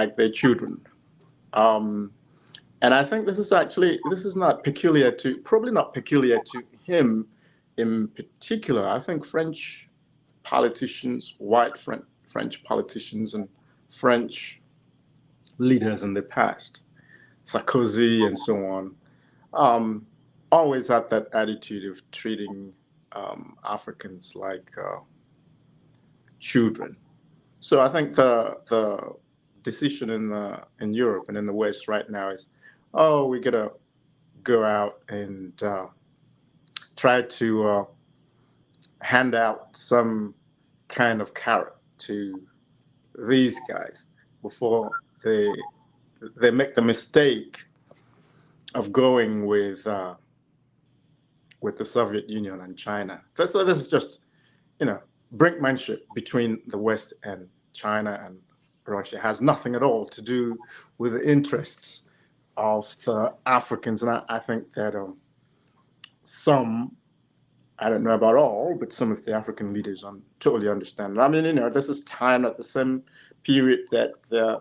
like their children. Um, and I think this is not peculiar to, probably not peculiar to him in particular. I think French politicians, French politicians and French leaders in the past, Sarkozy and so on, um, always had that attitude of treating Africans like children. So I think the decision in Europe and in the West right now is, oh, we gotta go out and try to hand out some kind of carrot to these guys before they they make the mistake of going with the Soviet Union and China. So this is just, brinkmanship between the West and China and Russia. It has nothing at all to do with the interests of the Africans. And I think that some, I don't know about all, but some of the African leaders totally understand. I mean, this is timed at the same period that the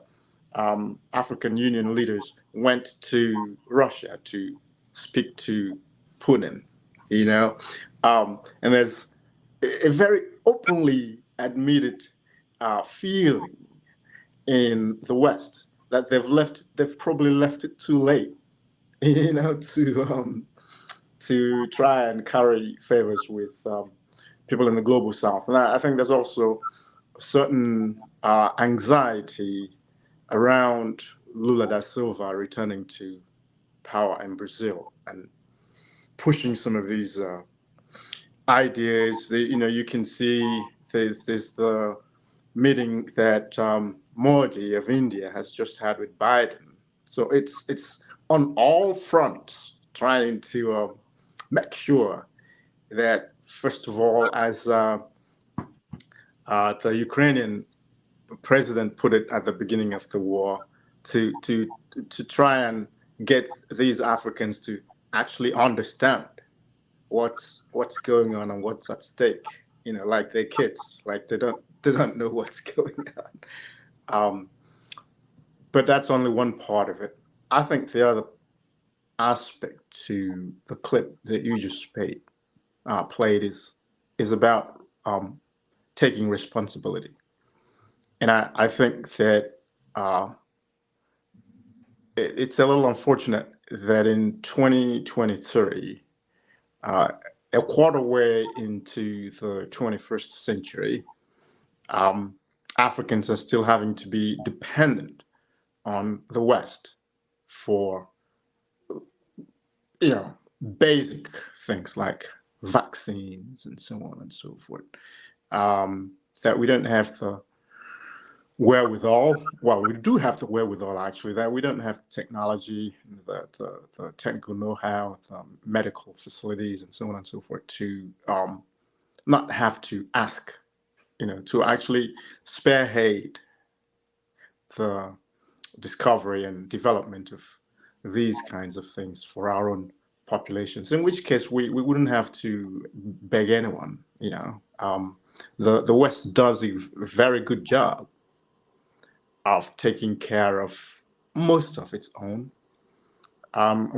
African Union leaders went to Russia to speak to Putin, and there's a very openly admitted feeling in the West that they've probably left it too late, to try and curry favors with people in the global South. And I think there's also a certain anxiety around Lula da Silva returning to power in Brazil and pushing some of these ideas. You can see there's the meeting that Modi of India has just had with Biden. So it's on all fronts trying to make sure that, first of all, as the Ukrainian president put it at the beginning of the war, to try and get these Africans to actually understand what's going on and what's at stake. Like they're kids, like they don't know what's going on. But that's only one part of it. I think the other aspect to the clip that you just played is about taking responsibility. And I think that it's a little unfortunate that in 2023, a quarter way into the 21st century, Africans are still having to be dependent on the West for, basic things like vaccines and so on and so forth, that we don't have the wherewithal. Well, we do have the wherewithal, actually, that we don't have the technology, the technical know-how, the medical facilities, and so on and so forth to not have to ask, to actually spearhead the discovery and development of these kinds of things for our own populations, in which case we wouldn't have to beg anyone. The West does a very good job of taking care of most of its own.